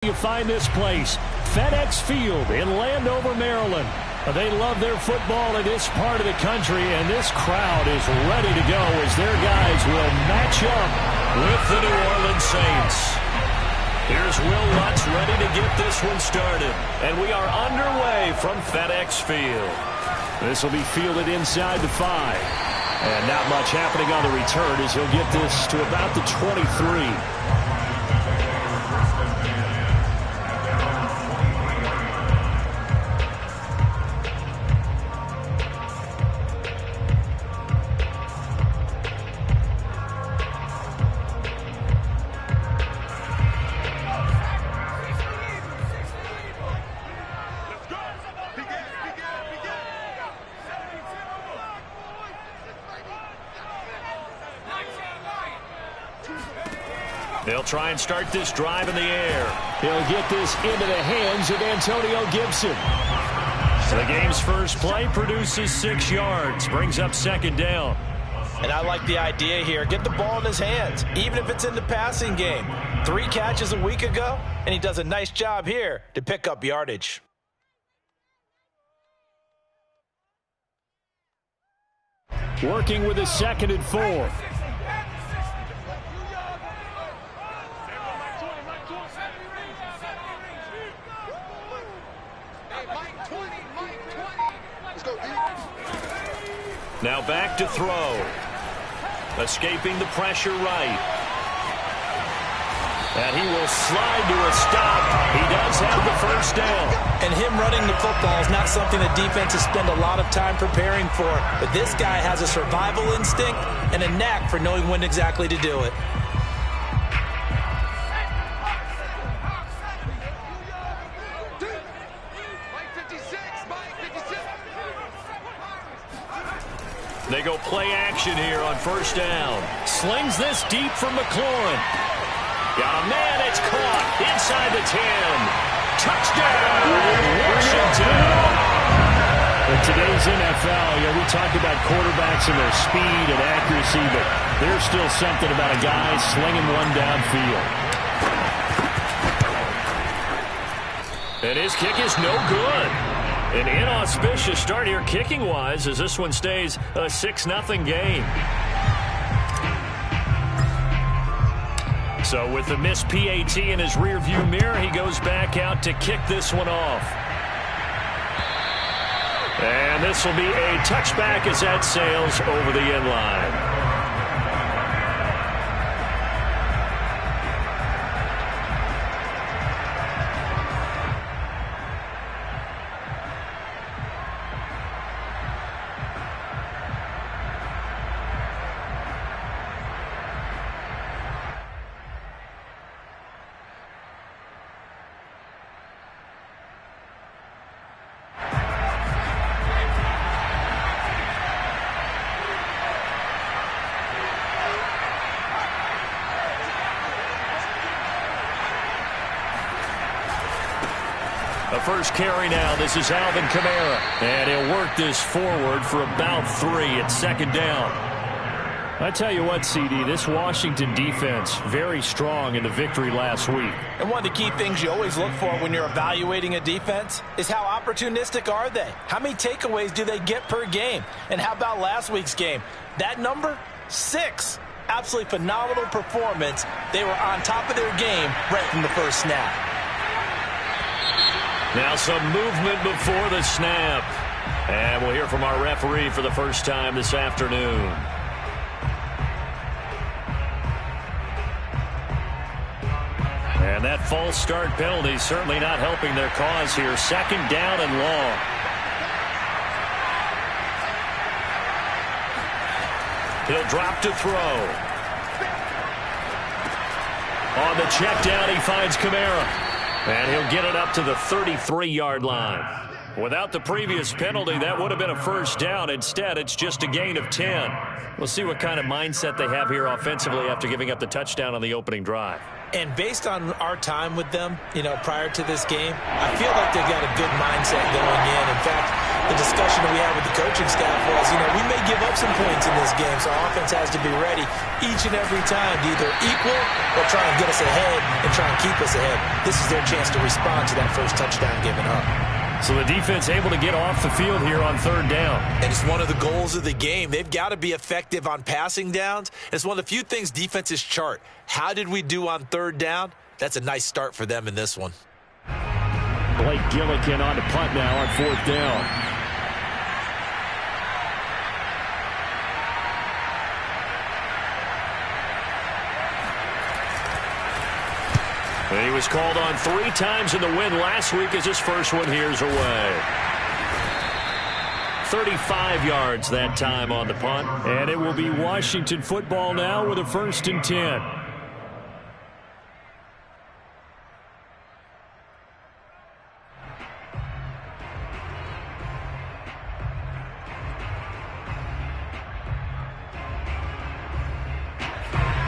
You find this place, FedEx Field in Landover, Maryland. They love their football in this part of the country, and this crowd is ready to go as their guys will match up with the New Orleans Saints. Here's Will Lutz ready to get this one started, and we are underway from FedEx Field. This will be fielded inside the 5, and not much happening on the return as he'll get this to about the 23. They'll try and start this drive in the air. He'll get this into the hands of Antonio Gibson. So the game's first play produces 6 yards, brings up 2nd down. And I like the idea here. Get the ball in his hands, even if it's in the passing game. 3 catches a week ago, and he does a nice job here to pick up yardage. Working with a 2nd and 4. Now back to throw. Escaping the pressure right. And he will slide to a stop. He does have the 1st down. And him running the football is not something that defenses spend a lot of time preparing for. But this guy has a survival instinct and a knack for knowing when exactly to do it. They go play action here on 1st down. Slings this deep from McLaurin. Got a man, it's caught inside the 10. Touchdown, Washington. In today's NFL, we talked about quarterbacks and their speed and accuracy, but there's still something about a guy slinging one downfield. And his kick is no good. An inauspicious start here kicking-wise as this one stays a 6-0 game. So with the missed PAT in his rearview mirror, he goes back out to kick this one off. And this will be a touchback as that sails over the end line. The first carry now. This is Alvin Kamara. And he'll work this forward for about 3 at 2nd down. I tell you what, CD, this Washington defense, very strong in the victory last week. And one of the key things you always look for when you're evaluating a defense is how opportunistic are they? How many takeaways do they get per game? And how about last week's game? That number, 6. Absolutely phenomenal performance. They were on top of their game right from the first snap. Now some movement before the snap. And we'll hear from our referee for the first time this afternoon. And that false start penalty certainly not helping their cause here. 2nd down and long. He'll drop to throw. On the check down, he finds Kamara. And he'll get it up to the 33-yard line. Without the previous penalty, that would have been a 1st down. Instead, it's just a gain of 10. We'll see what kind of mindset they have here offensively after giving up the touchdown on the opening drive. And based on our time with them, prior to this game, I feel like they've got a good mindset going in. In fact, the discussion that we had with the coaching staff was, we may give up some points in this game, so our offense has to be ready each and every time to either equal or try and get us ahead and try and keep us ahead. This is their chance to respond to that first touchdown given up. So the defense able to get off the field here on third down. And it's one of the goals of the game. They've got to be effective on passing downs. It's one of the few things defenses chart. How did we do on third down? That's a nice start for them in this one. Blake Gillikin on to punt now on fourth down. And he was called on 3 times in the win last week as his first one here's away. 35 yards that time on the punt. And it will be Washington football now with a 1st and 10.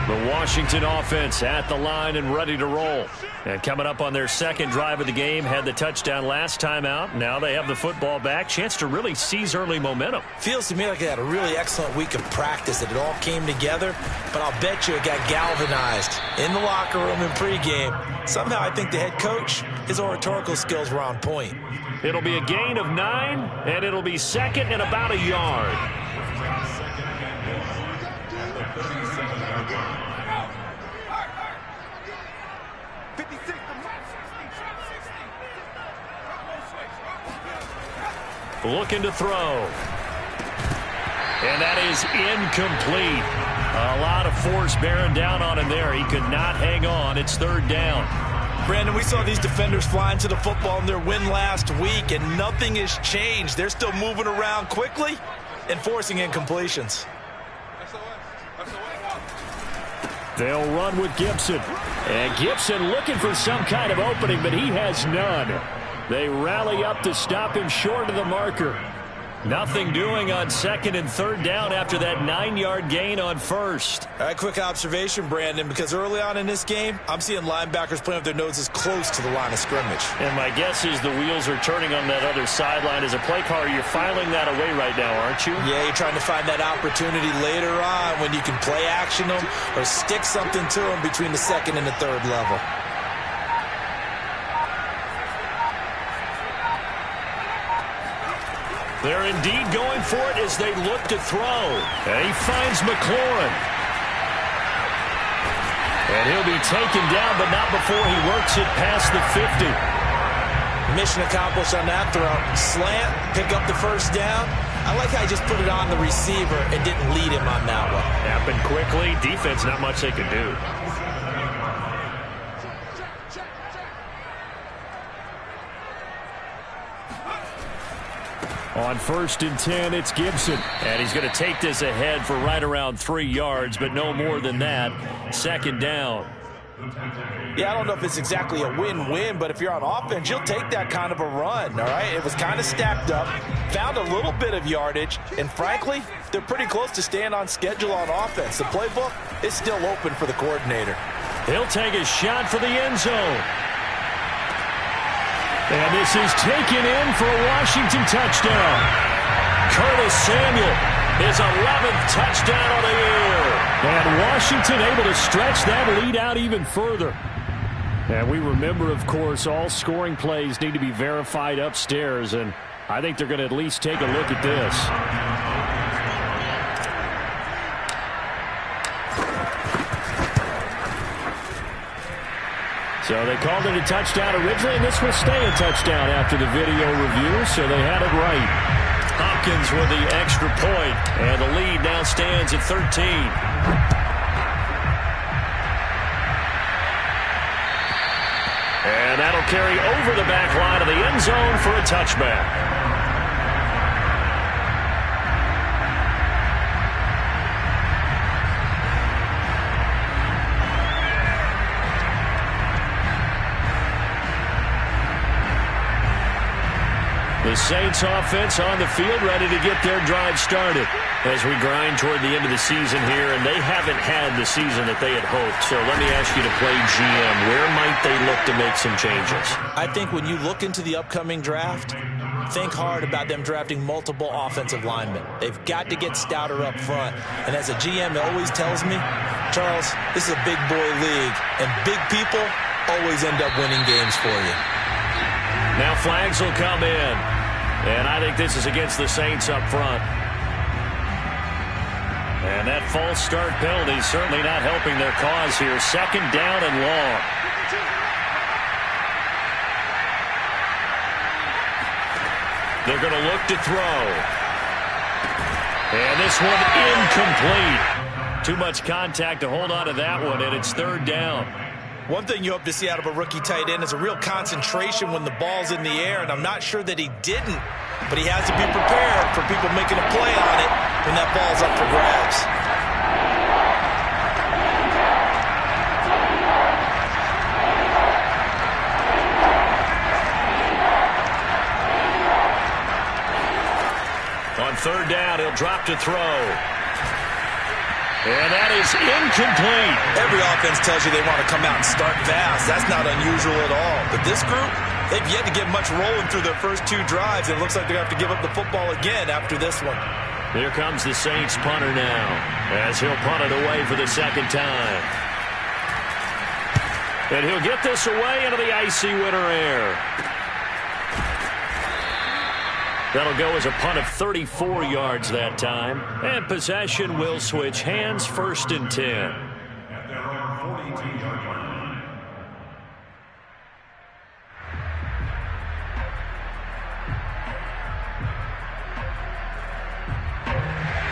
The Washington offense at the line and ready to roll. And coming up on their second drive of the game, had the touchdown last time out. Now they have the football back. Chance to really seize early momentum. Feels to me like they had a really excellent week of practice, that it all came together. But I'll bet you it got galvanized in the locker room in pregame. Somehow I think the head coach, his oratorical skills were on point. It'll be a gain of 9, and it'll be second and about a yard. Looking to throw. And that is incomplete. A lot of force bearing down on him there. He could not hang on. It's third down. Brandon, we saw these defenders flying to the football in their win last week, and nothing has changed. They're still moving around quickly and forcing incompletions. They'll run with Gibson. And Gibson looking for some kind of opening, but he has none. They rally up to stop him short of the marker. Nothing doing on second and third down after that 9-yard gain on first. All right, quick observation, Brandon, because early on in this game, I'm seeing linebackers playing with their noses close to the line of scrimmage. And my guess is the wheels are turning on that other sideline. As a play caller, you're filing that away right now, aren't you? Yeah, you're trying to find that opportunity later on when you can play action them or stick something to them between the second and the third level. They're indeed going for it as they look to throw. And he finds McLaurin. And he'll be taken down, but not before he works it past the 50. Mission accomplished on that throw. Slant, pick up the first down. I like how he just put it on the receiver and didn't lead him on that one. Happened quickly. Defense, not much they could do. On 1st and 10, it's Gibson. And he's going to take this ahead for right around 3 yards, but no more than that. Second down. Yeah, I don't know if it's exactly a win-win, but if you're on offense, you'll take that kind of a run, all right? It was kind of stacked up, found a little bit of yardage, and frankly, they're pretty close to staying on schedule on offense. The playbook is still open for the coordinator. He'll take a shot for the end zone. And this is taken in for a Washington touchdown. Curtis Samuel, his 11th touchdown of the year. And Washington able to stretch that lead out even further. And we remember, of course, all scoring plays need to be verified upstairs. And I think they're going to at least take a look at this. So they called it a touchdown originally, and this will stay a touchdown after the video review, so they had it right. Hopkins with the extra point, and the lead now stands at 13. And that'll carry over the back line of the end zone for a touchback. The Saints offense on the field, ready to get their drive started as we grind toward the end of the season here, and they haven't had the season that they had hoped. So let me ask you to play GM. Where might they look to make some changes? I think when you look into the upcoming draft, think hard about them drafting multiple offensive linemen. They've got to get stouter up front. And as a GM always tells me, Charles, this is a big boy league, and big people always end up winning games for you. Now flags will come in, and I think this is against the Saints up front. And that false start penalty is certainly not helping their cause here. Second down and long. They're going to look to throw. And this one incomplete. Too much contact to hold on to that one, and it's third down. One thing you hope to see out of a rookie tight end is a real concentration when the ball's in the air, and I'm not sure that he didn't, but he has to be prepared for people making a play on it when that ball's up for grabs. On third down, he'll drop to throw. And that is incomplete. Every offense tells you they want to come out and start fast. That's not unusual at all. But this group, they've yet to get much rolling through their first two drives. It looks like they're going to have to give up the football again after this one. Here comes the Saints punter now, as he'll punt it away for the second time. And he'll get this away into the icy winter air. That'll go as a punt of 34 yards that time. And possession will switch hands, first and 10.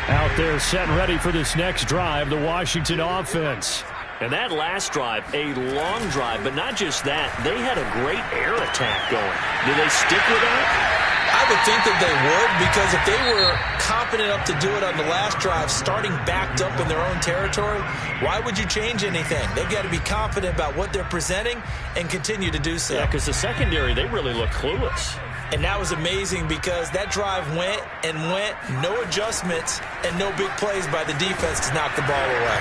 Out there set and ready for this next drive, the Washington offense. And that last drive, a long drive, but not just that. They had a great air attack going. Do they stick with that? I would think that they would, because if they were confident enough to do it on the last drive, starting backed up in their own territory, why would you change anything? They've got to be confident about what they're presenting and continue to do so. Yeah, because the secondary, they really look clueless. And that was amazing because that drive went and went, no adjustments, and no big plays by the defense to knock the ball away.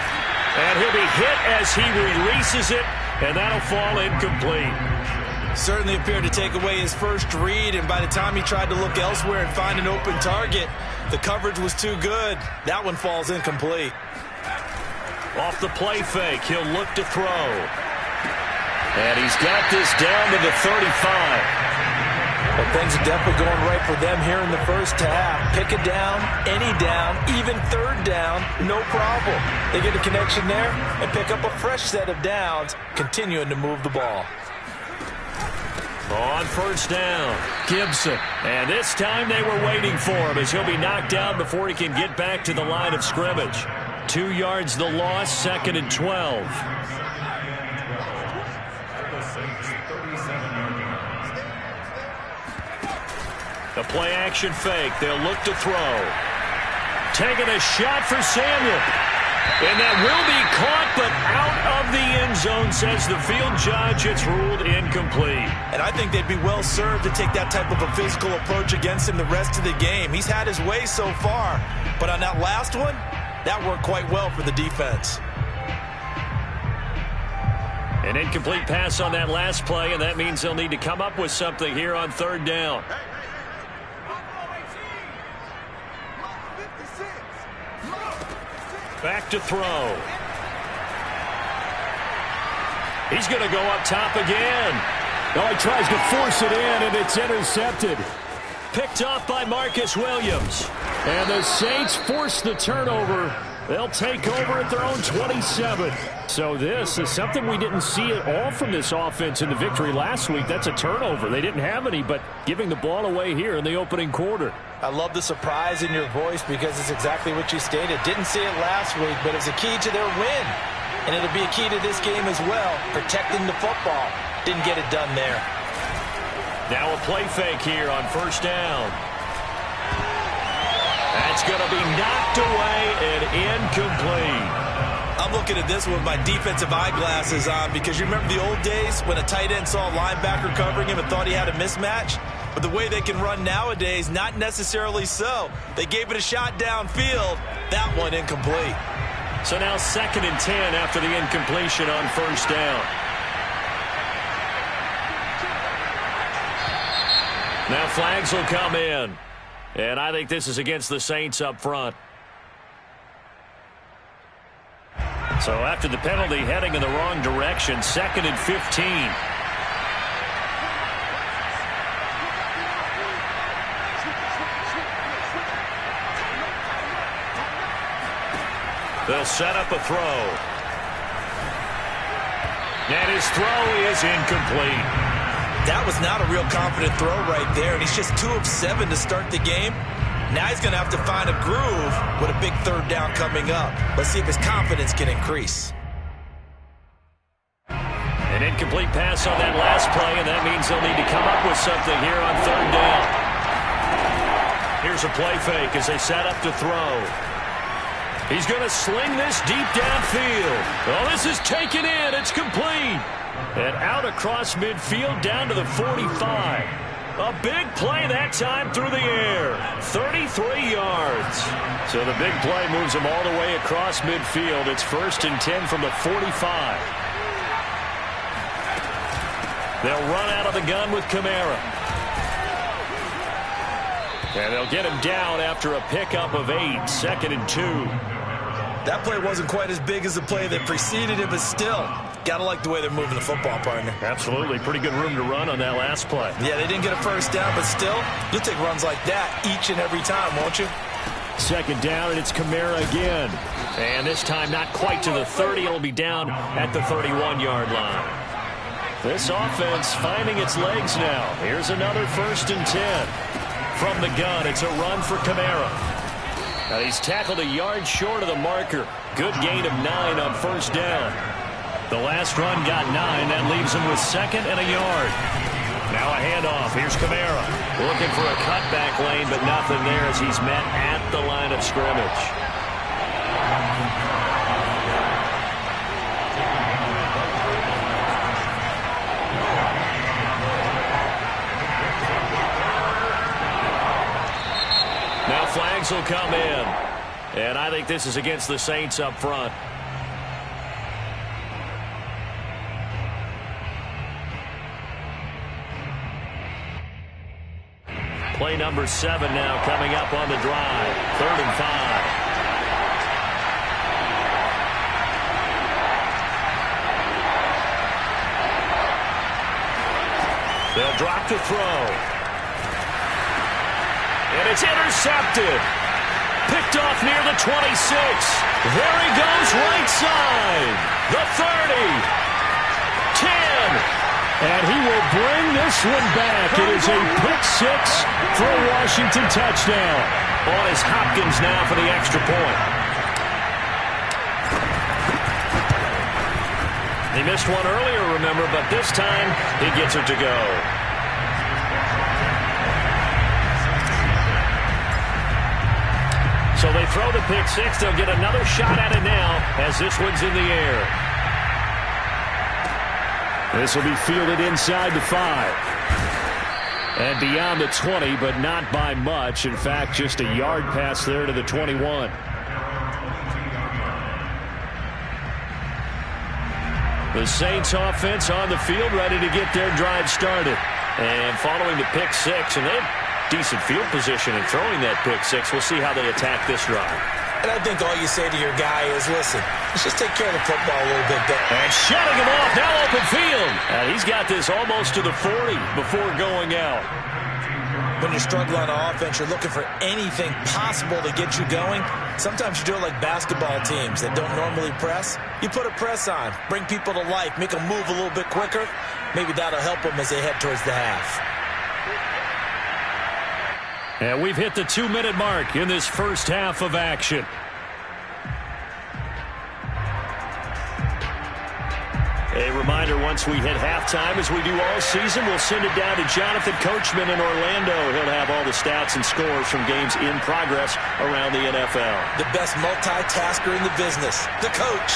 And he'll be hit as he releases it, and that'll fall incomplete. Certainly appeared to take away his first read, and by the time he tried to look elsewhere and find an open target, the coverage was too good. That one falls incomplete. Off the play fake, he'll look to throw. And he's got this down to the 35. But things are definitely going right for them here in the first half. Pick a down, any down, even third down, no problem. They get a connection there and pick up a fresh set of downs, continuing to move the ball. On first down, Gibson. And this time they were waiting for him as he'll be knocked down before he can get back to the line of scrimmage. 2 yards the loss, second and 12. The play action fake. They'll look to throw. Taking a shot for Samuel. And that will be caught, but out of the end zone, says the field judge. It's ruled incomplete. And I think they'd be well served to take that type of a physical approach against him the rest of the game. He's had his way so far, but on that last one, that worked quite well for the defense. An incomplete pass on that last play, and that means they'll need to come up with something here on third down. Back to throw. He's going to go up top again. Oh, he tries to force it in, and it's intercepted. Picked off by Marcus Williams. And the Saints force the turnover. They'll take over at their own 27. So this is something we didn't see at all from this offense in the victory last week. That's a turnover. They didn't have any, but giving the ball away here in the opening quarter. I love the surprise in your voice because it's exactly what you stated. Didn't see it last week, but it was a key to their win. And it'll be a key to this game as well, protecting the football. Didn't get it done there. Now a play fake here on first down. That's going to be knocked away and incomplete. I'm looking at this with my defensive eyeglasses on because you remember the old days when a tight end saw a linebacker covering him and thought he had a mismatch? But the way they can run nowadays, not necessarily so. They gave it a shot downfield. That one incomplete. So now 2nd and 10 after the incompletion on 1st down. Now flags will come in. And I think this is against the Saints up front. So after the penalty, heading in the wrong direction, 2nd and 15. They'll set up a throw. And his throw is incomplete. That was not a real confident throw right there, and he's just 2 of 7 to start the game. Now he's going to have to find a groove with a big 3rd down coming up. Let's see if his confidence can increase. An incomplete pass on that last play, and that means they'll need to come up with something here on 3rd down. Here's a play fake as they set up to throw. He's going to sling this deep downfield. Oh, this is taken in. It's complete. And out across midfield down to the 45. A big play that time through the air. 33 yards. So the big play moves them all the way across midfield. It's 1st and 10 from the 45. They'll run out of the gun with Kamara. And they'll get him down after a pickup of 8. 2nd and 2. That play wasn't quite as big as the play that preceded it, but still, gotta like the way they're moving the football, partner. Absolutely. Pretty good room to run on that last play. Yeah, they didn't get a 1st down, but still, you'll take runs like that each and every time, won't you? 2nd down, and it's Kamara again. And this time not quite to the 30. It'll be down at the 31-yard line. This offense finding its legs now. Here's another 1st and 10. From the gun, it's a run for Kamara. Now he's tackled a yard short of the marker. Good gain of 9 on 1st down. The last run got 9. That leaves him with 2nd and a yard. Now a handoff. Here's Kamara. Looking for a cutback lane, but nothing there as he's met at the line of scrimmage. Now flags will come in. And I think this is against the Saints up front. Play number 7 now coming up on the drive. 3rd and 5. They'll drop to throw. And it's intercepted. Picked off near the 26. There he goes right side. The 30. 10. And he will bring this one back. It is a pick 6 for a Washington touchdown. On is Hopkins now for the extra point. He missed one earlier, remember, but this time he gets it to go. So they throw the pick 6. They'll get another shot at it now as this one's in the air. This will be fielded inside the 5. And beyond the 20, but not by much. In fact, just a yard pass there to the 21. The Saints offense on the field ready to get their drive started. And following the pick 6, and they have decent field position in throwing that pick 6. We'll see how they attack this drive. And I think all you say to your guy is, listen, let's just take care of the football a little bit better. And shutting him off, now open field. And he's got this almost to the 40 before going out. When you're struggling on offense, you're looking for anything possible to get you going. Sometimes you do it like basketball teams that don't normally press. You put a press on, bring people to life, make them move a little bit quicker. Maybe that'll help them as they head towards the half. And we've hit the 2-minute mark in this first half of action. A reminder, once we hit halftime, as we do all season, we'll send it down to Jonathan Coachman in Orlando. He'll have all the stats and scores from games in progress around the NFL. The best multitasker in the business, the coach.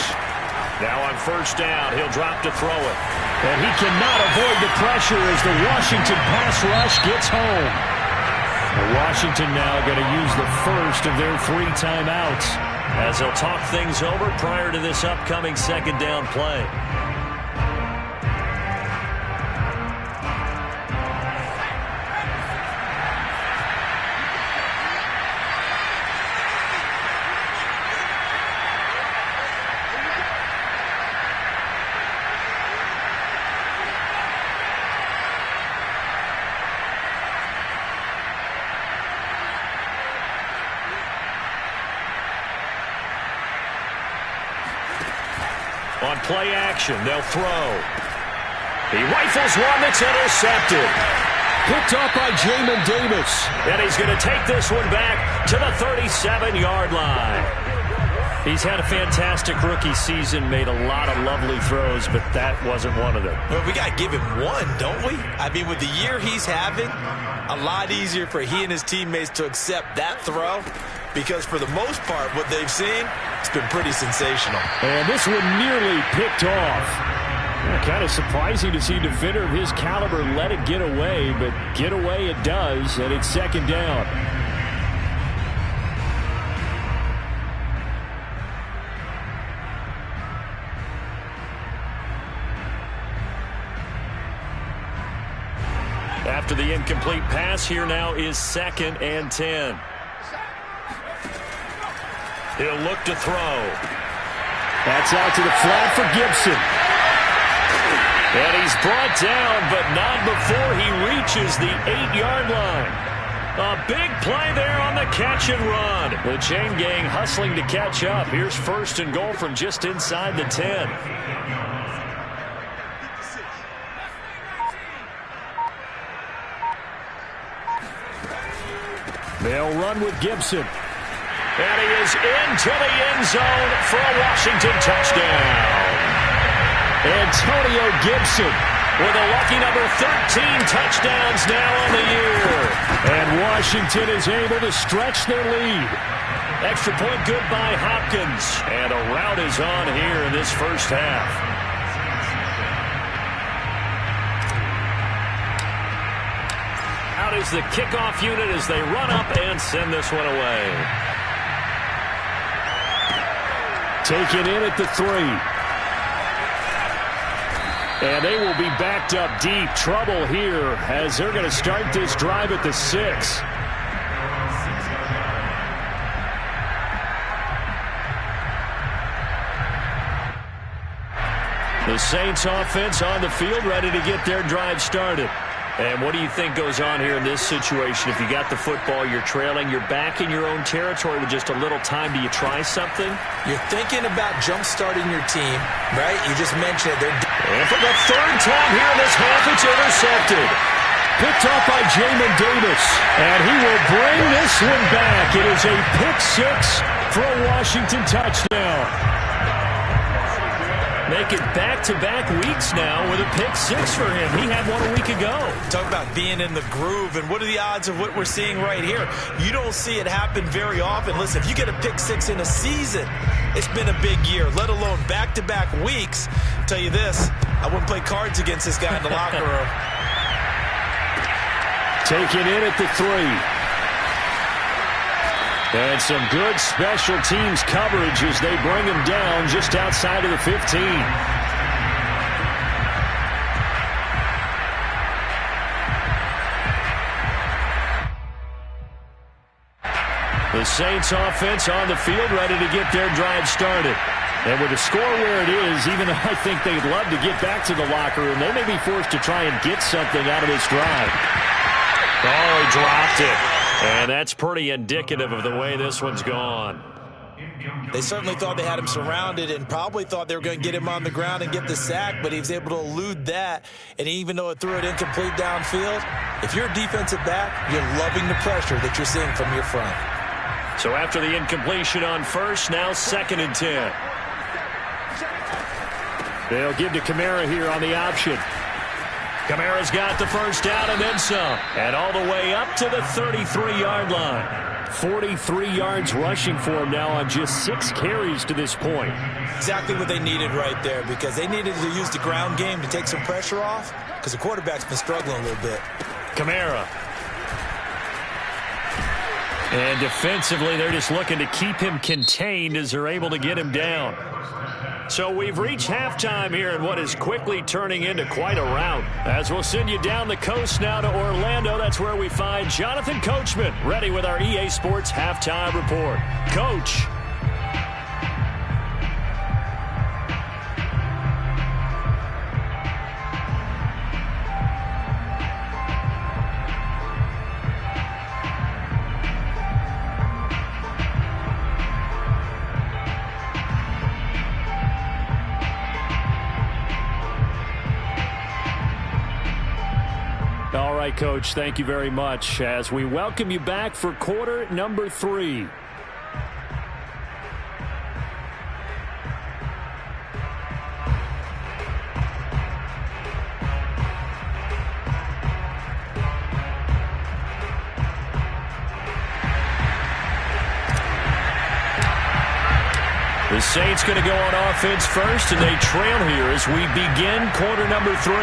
Now on first down, he'll drop to throw it. And he cannot avoid the pressure as the Washington pass rush gets home. Washington now going to use the first of their 3 timeouts as they'll talk things over prior to this upcoming second down play. On play action, they'll throw. He rifles one that's intercepted. Picked up by Jamin Davis. And he's going to take this one back to the 37-yard line. He's had a fantastic rookie season, made a lot of lovely throws, but that wasn't one of them. Well, we got to give him one, don't we? I mean, with the year he's having, a lot easier for he and his teammates to accept that throw, because for the most part, what they've seen, it's been pretty sensational. And this one nearly picked off. Kind of surprising to see a defender of his caliber let it get away, but get away it does, and it's second down. After the incomplete pass, here now is 2nd and 10. He'll look to throw. That's out to the flat for Gibson. And he's brought down, but not before he reaches the 8-yard line. A big play there on the catch and run. The chain gang hustling to catch up. Here's 1st and goal from just inside the 10. They'll run with Gibson. And he is into the end zone for a Washington touchdown. Antonio Gibson with a lucky number 13 touchdowns now on the year. And Washington is able to stretch their lead. Extra point good by Hopkins. And a rout is on here in this first half. Out is the kickoff unit as they run up and send this one away. Taken in at the 3. And they will be backed up deep. Trouble here as they're going to start this drive at the 6. The Saints offense on the field ready to get their drive started. And what do you think goes on here in this situation? If you got the football, you're trailing, you're back in your own territory with just a little time. Do you try something? You're thinking about jump-starting your team, right? You just mentioned it. And for the 3rd time here in this half, it's intercepted. Picked up by Jamin Davis. And he will bring this one back. It is a pick 6 for a Washington touchdown. Make it back-to-back weeks now with a pick 6 for him. He had one a week ago. Talk about being in the groove, and what are the odds of what we're seeing right here? You don't see it happen very often. Listen, if you get a pick 6 in a season, it's been a big year, let alone back-to-back weeks. I'll tell you this, I wouldn't play cards against this guy in the locker room. Taken in at the 3. And some good special teams coverage as they bring him down just outside of the 15. The Saints offense on the field ready to get their drive started. And with the score where it is, even though I think they'd love to get back to the locker room, they may be forced to try and get something out of this drive. Oh, he dropped it. And that's pretty indicative of the way this one's gone. They certainly thought they had him surrounded and probably thought they were going to get him on the ground and get the sack, but he was able to elude that. And even though it threw it incomplete downfield, if you're a defensive back, you're loving the pressure that you're seeing from your front. So after the incompletion on first, now 2nd and 10. They'll give to Kamara here on the option. Kamara's got the first down and then some. And all the way up to the 33-yard line. 43 yards rushing for him now on just 6 carries to this point. Exactly what they needed right there, because they needed to use the ground game to take some pressure off, because the quarterback's been struggling a little bit. Kamara. And defensively, they're just looking to keep him contained as they're able to get him down. So we've reached halftime here in what is quickly turning into quite a rout. As we'll send you down the coast now to Orlando, that's where we find Jonathan Coachman ready with our EA Sports Halftime Report. Coach. All right, Coach, thank you very much as we welcome you back for quarter number 3. The Saints going to go on offense first, and they trail here as we begin quarter number 3.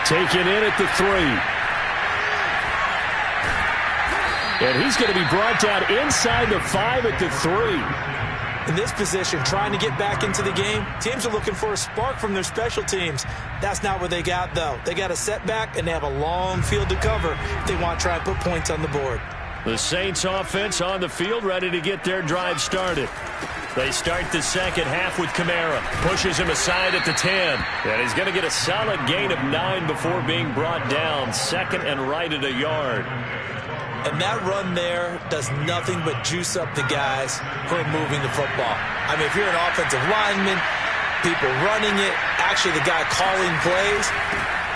Taken in at the 3. And he's going to be brought down inside the 5 at the 3. In this position, trying to get back into the game, teams are looking for a spark from their special teams. That's not what they got, though. They got a setback, and they have a long field to cover if they want to try and put points on the board. The Saints offense on the field, ready to get their drive started. They start the second half with Kamara. Pushes him aside at the 10. And he's going to get a solid gain of 9 before being brought down. Second and right at a yard. And that run there does nothing but juice up the guys who are moving the football. I mean, if you're an offensive lineman, people running it, actually the guy calling plays,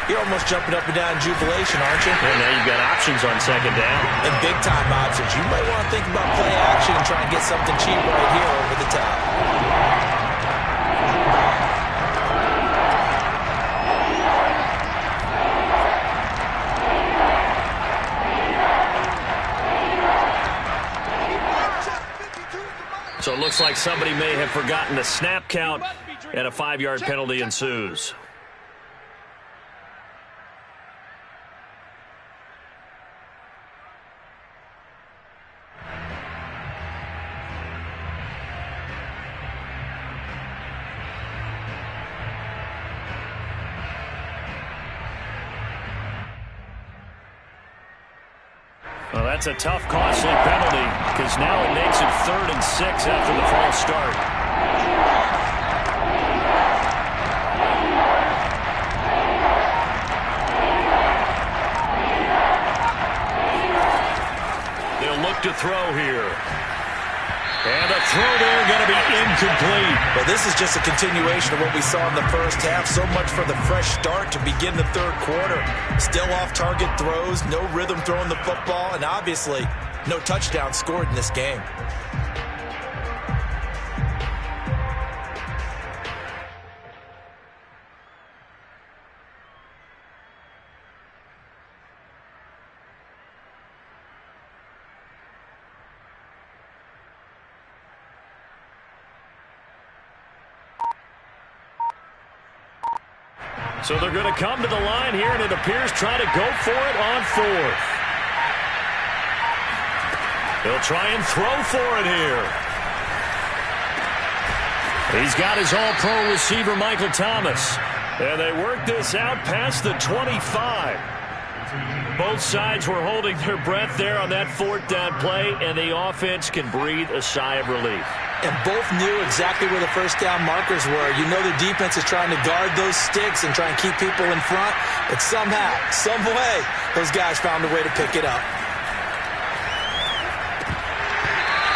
you're almost jumping up and down in jubilation, aren't you? And now you've got options on second down. And big-time options. You might want to think about play action and try and get something cheap right here over the top. So it looks like somebody may have forgotten the snap count, and a 5-yard penalty ensues. Well, that's a tough, costly penalty because now it makes it 3rd and 6 after the false start. They'll look to throw here. And a throw there going to be incomplete. Well, this is just a continuation of what we saw in the first half. So much for the fresh start to begin the third quarter. Still off-target throws, no rhythm throwing the football, and obviously no touchdown scored in this game. So they're going to come to the line here, and it appears trying to go for it on 4th. He'll try and throw for it here. He's got his all-pro receiver, Michael Thomas. And they work this out past the 25. Both sides were holding their breath there on that 4th down play, and the offense can breathe a sigh of relief. And both knew exactly where the first down markers were. You know the defense is trying to guard those sticks and try and keep people in front. But somehow, some way, those guys found a way to pick it up.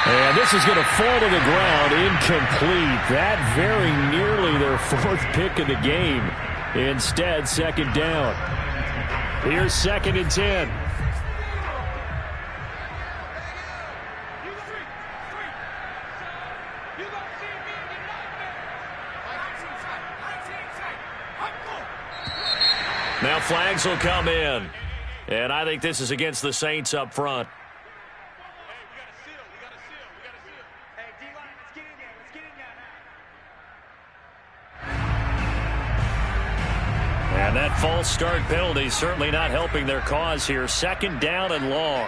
And this is going to fall to the ground, incomplete. That very nearly their 4th pick of the game. Instead, second down. Here's 2nd and 10. Now flags will come in. And I think this is against the Saints up front. false start penalty certainly not helping their cause here. 2nd down and long.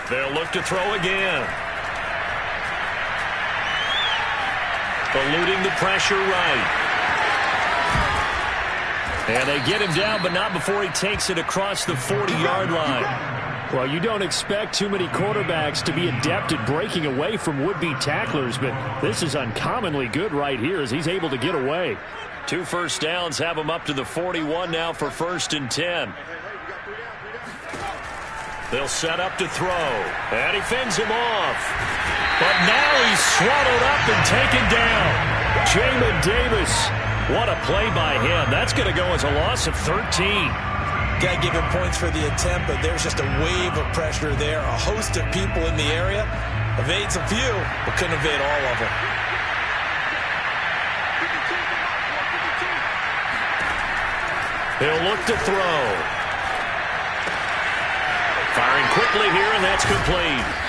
They'll look to throw again. Eluding the pressure right. And they get him down, but not before he takes it across the 40-yard line. Well, you don't expect too many quarterbacks to be adept at breaking away from would-be tacklers, but this is uncommonly good right here as he's able to get away. 2 first downs have him up to the 41 now for 1st and 10. They'll set up to throw, and he fends him off. But now he's swallowed up and taken down. Jamin Davis, what a play by him. That's going to go as a loss of 13. Got to give him points for the attempt, but there's just a wave of pressure there. A host of people in the area. Evades a few, but couldn't evade all of them. He'll look to throw. Firing quickly here, and that's complete.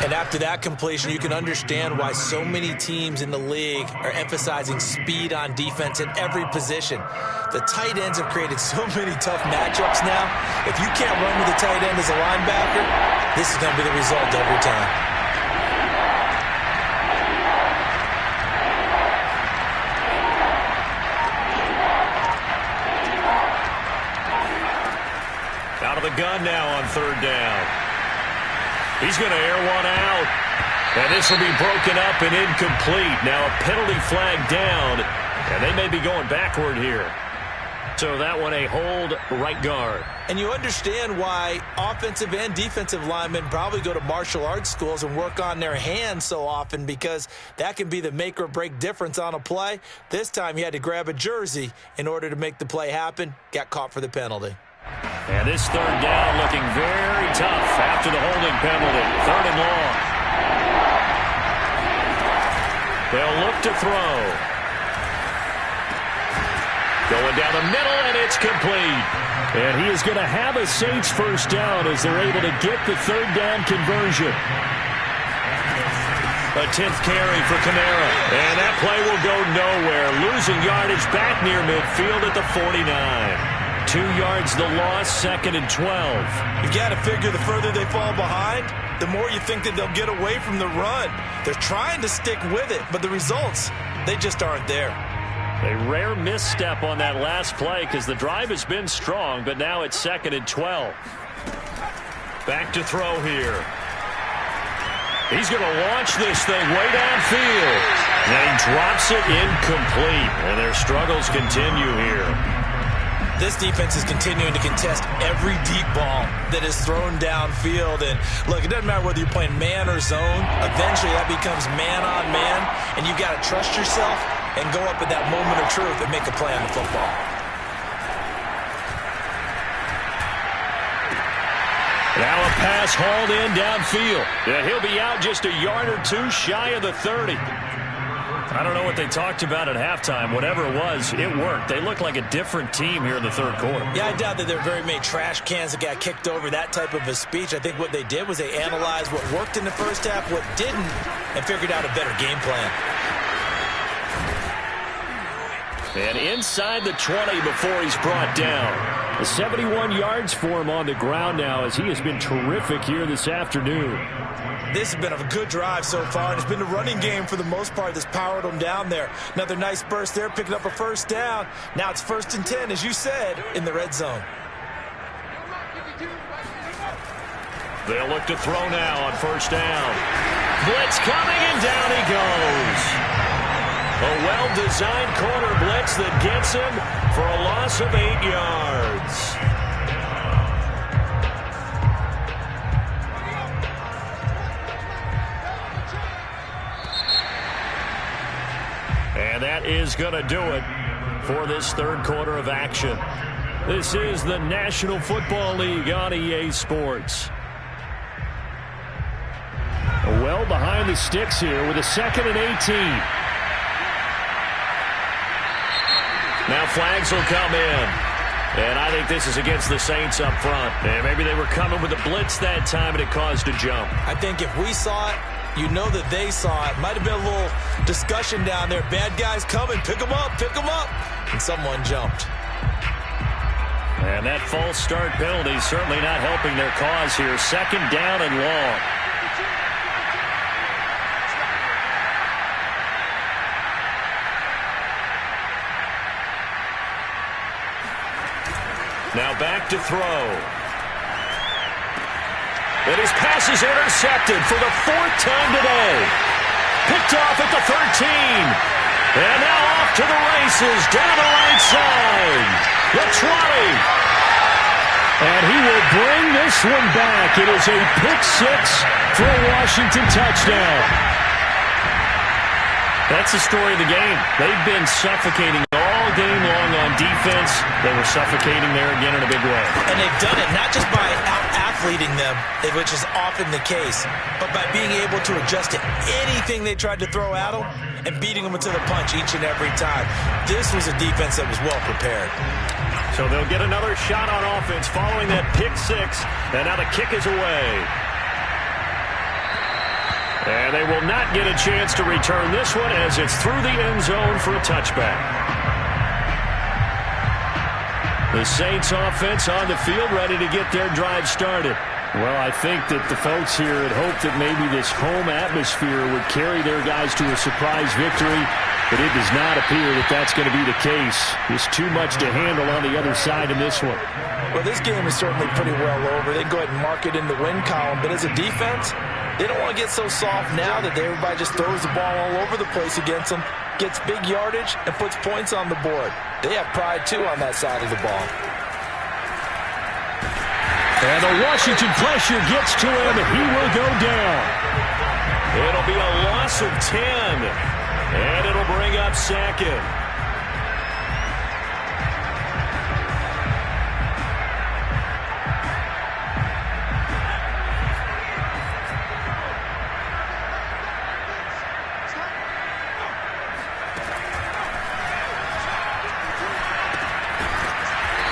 And after that completion, you can understand why so many teams in the league are emphasizing speed on defense at every position. The tight ends have created so many tough matchups now. If you can't run with the tight end as a linebacker, this is going to be the result every time. Out of the gun now on 3rd down. He's going to air one out. And this will be broken up and incomplete. Now a penalty flag down. And they may be going backward here. So that one a hold right guard. And you understand why offensive and defensive linemen probably go to martial arts schools and work on their hands so often, because that can be the make or break difference on a play. This time he had to grab a jersey in order to make the play happen. Got caught for the penalty. And this 3rd down looking very tough after the holding penalty. 3rd and long. They'll look to throw. Going down the middle, and it's complete. And he is going to have a Saints first down as they're able to get the 3rd down conversion. A 10th carry for Kamara. And that play will go nowhere. Losing yardage back near midfield at the 49. 2 yards the loss, 2nd and 12. You've got to figure the further they fall behind, the more you think that they'll get away from the run. They're trying to stick with it, but the results, they just aren't there. A rare misstep on that last play because the drive has been strong, but now it's 2nd and 12. Back to throw here. He's going to launch this thing way downfield. And he drops it incomplete, and their struggles continue here. This defense is continuing to contest every deep ball that is thrown downfield. And look, it doesn't matter whether you're playing man or zone. Eventually that becomes man on man, and you've got to trust yourself and go up at that moment of truth and make a play on the football. Now a pass hauled in downfield. Yeah, he'll be out just a yard or two shy of the 30. I don't know what they talked about at halftime. Whatever it was, it worked. They look like a different team here in the 3rd quarter. Yeah, I doubt that there are very many trash cans that got kicked over, that type of a speech. I think what they did was they analyzed what worked in the first half, what didn't, and figured out a better game plan. And inside the 20 before he's brought down. 71 yards for him on the ground now as he has been terrific here this afternoon. This has been a good drive so far, and it's been the running game for the most part that's powered them down there. Another nice burst there, picking up a first down. Now it's 1st and 10, as you said, in the red zone. They'll look to throw now on 1st down. Blitz coming, and down he goes. A well-designed corner blitz that gets him for a loss of 8 yards. And that is going to do it for this 3rd quarter of action. This is the National Football League on EA Sports. Well behind the sticks here with a 2nd and 18. Now flags will come in. And I think this is against the Saints up front. And maybe they were coming with a blitz that time, and it caused a jump. I think if we saw it, you know that they saw it. Might have been a little discussion down there. Bad guys coming. Pick them up. Pick them up. And someone jumped. And that false start penalty certainly not helping their cause here. Second down and long. Now back to throw. And his pass is intercepted for the fourth time today. Picked off at the 13. And now off to the races down the right side. The 20. And he will bring this one back. It is a pick six for a Washington touchdown. That's the story of the game. They've been suffocating all game long on defense. They were suffocating there again in a big way. And they've done it not just by out-athleting them, which is often the case, but by being able to adjust to anything they tried to throw at them and beating them to the punch each and every time. This was a defense that was well prepared. So they'll get another shot on offense following that pick six. And now the kick is away. And they will not get a chance to return this one as it's through the end zone for a touchback. The Saints offense on the field ready to get their drive started. Well, I think that the folks here had hoped that maybe this home atmosphere would carry their guys to a surprise victory, but it does not appear that that's going to be the case. There's too much to handle on the other side in this one. Well, this game is certainly pretty well over. They can go ahead and mark it in the win column, but as a defense, they don't want to get so soft now that everybody just throws the ball all over the place against them, gets big yardage, and puts points on the board. They have pride, too, on that side of the ball. And the Washington pressure gets to him, and he will go down. It'll be a loss of 10, and it'll bring up second.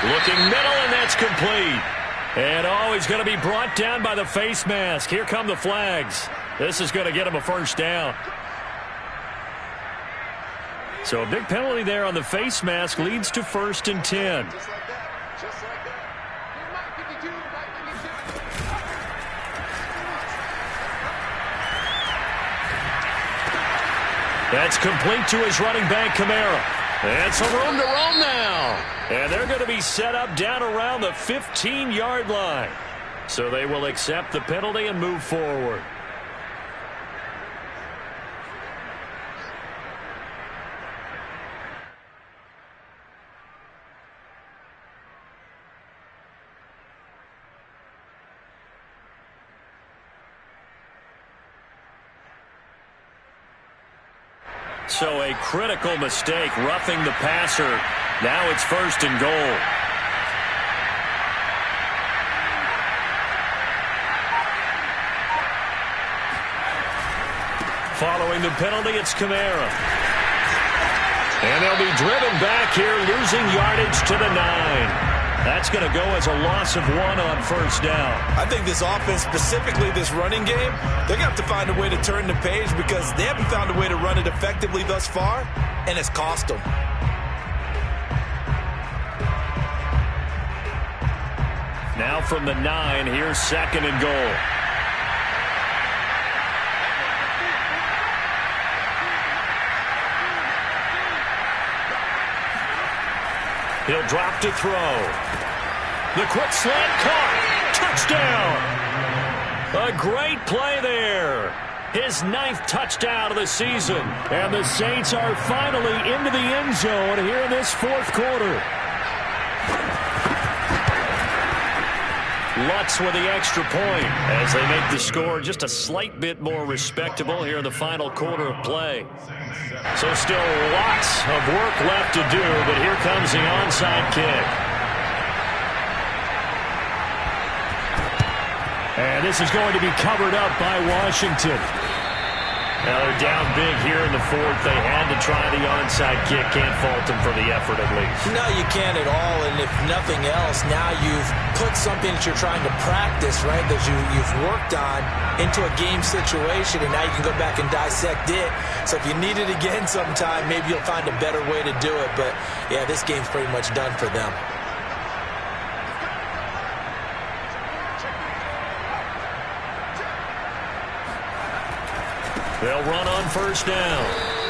Looking middle, and that's complete. And he's going to be brought down by the face mask. Here come the flags. This is going to get him a first down. So a big penalty there on the face mask leads to 1st and 10. That's complete to his running back, Kamara. And some room to roam now. And they're going to be set up down around the 15-yard line. So they will accept the penalty and move forward. So a critical mistake, roughing the passer. Now it's 1st and goal. Following the penalty, it's Kamara. And they'll be driven back here, losing yardage to the 9. That's going to go as a loss of 1 on 1st down. I think this offense, specifically this running game, they're going to have to find a way to turn the page because they haven't found a way to run it effectively thus far, and it's cost them. Now from the 9, here's 2nd and goal. He'll drop to throw. The quick slant caught. Touchdown. A great play there. His 9th touchdown of the season. And the Saints are finally into the end zone here in this 4th quarter. Lutz with the extra point as they make the score just a slight bit more respectable here in the final quarter of play. So still lots of work left to do, but here comes the onside kick. And this is going to be covered up by Washington. Now they're down big here in the fourth. They had to try the onside kick. Can't fault them for the effort at least. No, you can't at all. And if nothing else, now you've put something that you're trying to practice, right, that you've worked on into a game situation, and now you can go back and dissect it. So if you need it again sometime, maybe you'll find a better way to do it. But, yeah, this game's pretty much done for them. They'll run on first down.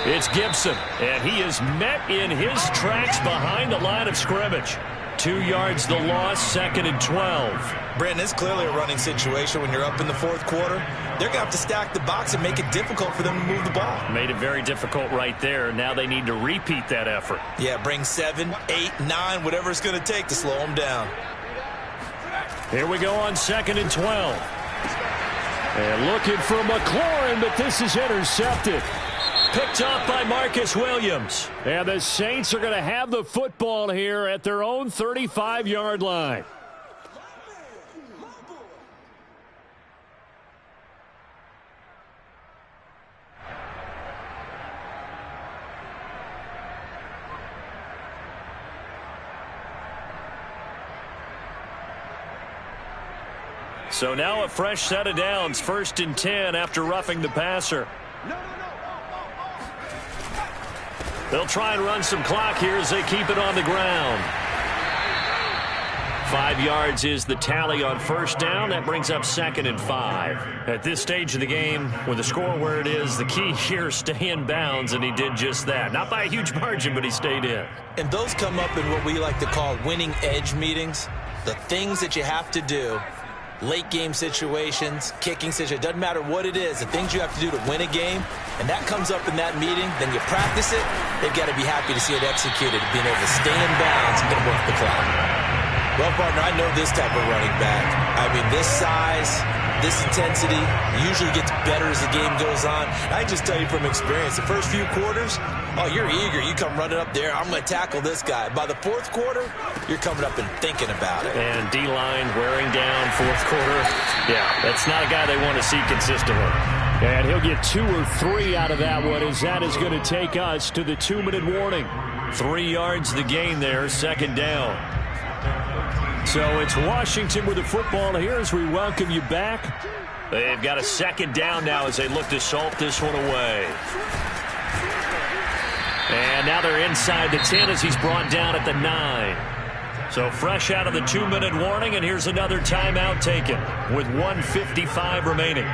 It's Gibson, and he is met in his tracks behind the line of scrimmage. 2 yards the loss, 2nd and 12. Brandon, it's clearly a running situation when you're up in the fourth quarter. They're going to have to stack the box and make it difficult for them to move the ball. Made it very difficult right there. Now they need to repeat that effort. Yeah, bring 7, 8, 9, whatever it's going to take to slow them down. Here we go on 2nd and 12. And looking for McLaurin, but this is intercepted. Picked up by Marcus Williams. And the Saints are going to have the football here at their own 35-yard line. So now a fresh set of downs, 1st and 10 after roughing the passer. They'll try and run some clock here as they keep it on the ground. 5 yards is the tally on first down. That brings up 2nd and 5. At this stage of the game, with the score where it is, the key here, stay in bounds, and he did just that. Not by a huge margin, but he stayed in. And those come up in what we like to call winning edge meetings. The things that you have to do. Late game situations, kicking situations, doesn't matter what it is, the things you have to do to win a game, and that comes up in that meeting, then you practice it, they've got to be happy to see it executed, being able to stay in bounds and get work the clock. Well, partner, I know this type of running back. I mean, this size, this intensity usually gets better as the game goes on. I can just tell you from experience, the first few quarters, oh, you're eager. You come running up there, I'm going to tackle this guy. By the fourth quarter, you're coming up and thinking about it. And D-line wearing down fourth quarter. Yeah, that's not a guy they want to see consistently. And he'll get 2 or 3 out of that one, as that is going to take us to the 2-minute warning. 3 yards the gain there, 2nd down. So it's Washington with the football here as we welcome you back. They've got a 2nd down now as they look to salt this one away. And now they're inside the 10 as he's brought down at the 9. So fresh out of the 2-minute warning, and here's another timeout taken with 1:55 remaining.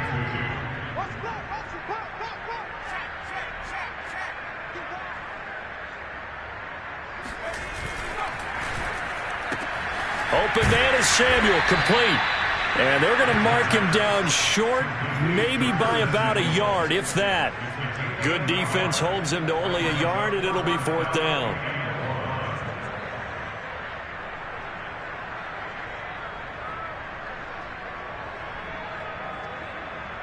Open man is Samuel, complete. And they're going to mark him down short, maybe by about a yard, if that. Good defense holds him to only a yard, and it'll be 4th down.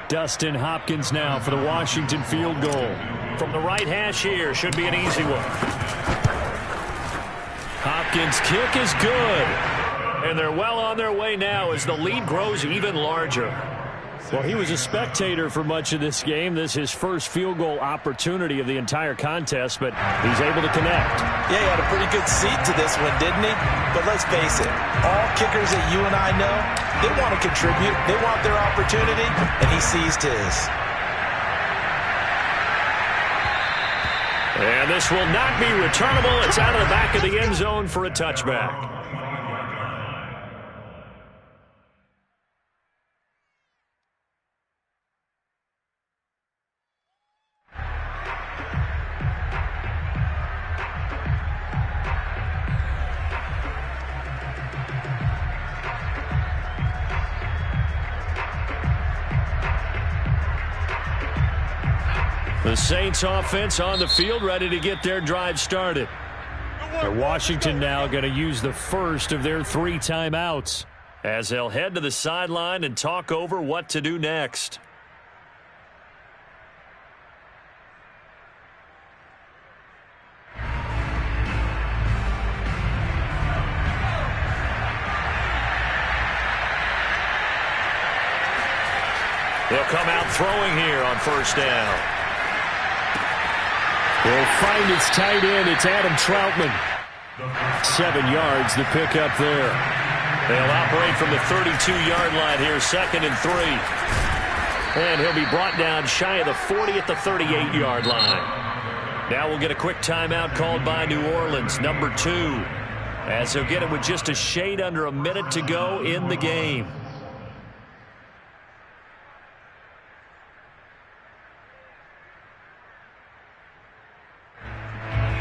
Dustin Hopkins now for the Washington field goal. From the right hash here, should be an easy one. Hopkins' kick is good. And they're well on their way now as the lead grows even larger. Well, he was a spectator for much of this game. This is his first field goal opportunity of the entire contest, but he's able to connect. Yeah, he had a pretty good seat to this one, didn't he? But let's face it, all kickers that you and I know, they want to contribute. They want their opportunity, and he seized his. And this will not be returnable. It's out of the back of the end zone for a touchback. The Saints offense on the field, ready to get their drive started. And Washington now going to use the first of their 3 timeouts as they'll head to the sideline and talk over what to do next. They'll come out throwing here on first down. He'll find his tight end. It's Adam Troutman. 7 yards, the pickup there. They'll operate from the 32-yard line here, 2nd and 3. And he'll be brought down shy of the 40 at the 38-yard line. Now we'll get a quick timeout called by New Orleans, number 2. As he'll get it with just a shade under a minute to go in the game.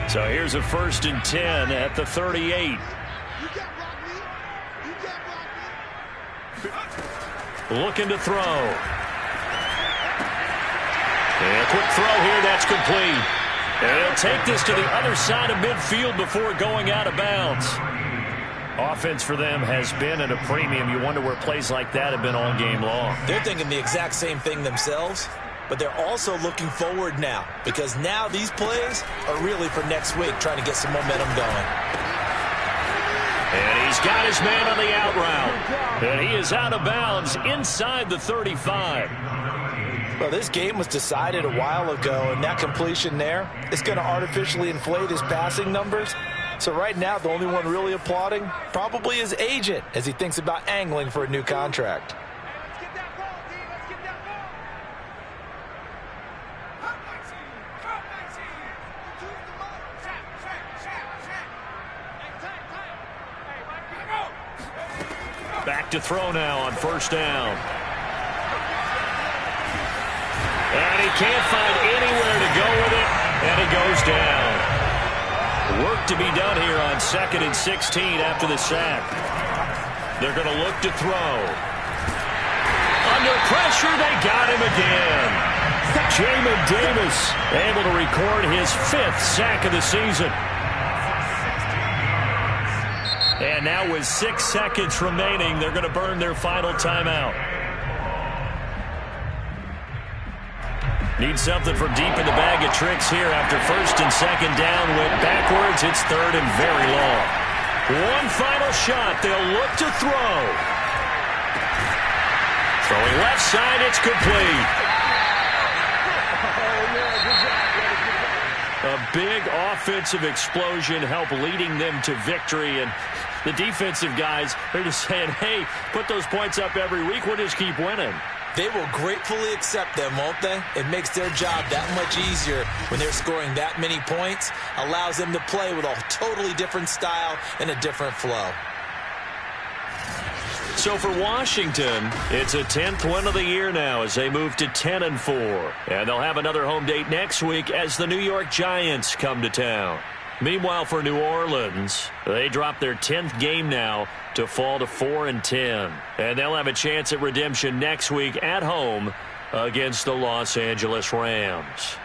So here's a 1st and 10 at the 38. Looking to throw. And a quick throw here, that's complete. And he'll take this to the other side of midfield before going out of bounds. Offense for them has been at a premium. You wonder where plays like that have been all game long. They're thinking the exact same thing themselves, but they're also looking forward now, because now these plays are really for next week, trying to get some momentum going. And he's got his man on the out route. And he is out of bounds inside the 35. Well, this game was decided a while ago, and that completion there is going to artificially inflate his passing numbers. So right now, the only one really applauding probably his agent as he thinks about angling for a new contract. Back to throw now on 1st down. And he can't find anywhere to go with it, and it goes down. Work to be done here on 2nd and 16 after the sack. They're going to look to throw. Under pressure, they got him again. Jamin Davis able to record his 5th sack of the season. And now with 6 seconds remaining, they're going to burn their final timeout. Need something from deep in the bag of tricks here after 1st and 2nd down. Went backwards. It's 3rd and very long. One final shot. They'll look to throw. Throwing left side. It's complete. A big offensive explosion helped leading them to victory. And the defensive guys, they're just saying, hey, put those points up every week. We'll just keep winning. They will gratefully accept them, won't they? It makes their job that much easier when they're scoring that many points. Allows them to play with a totally different style and a different flow. So for Washington, it's a 10th win of the year now as they move to 10-4. And they'll have another home date next week as the New York Giants come to town. Meanwhile, for New Orleans, they drop their 10th game now to fall to 4-10. And they'll have a chance at redemption next week at home against the Los Angeles Rams.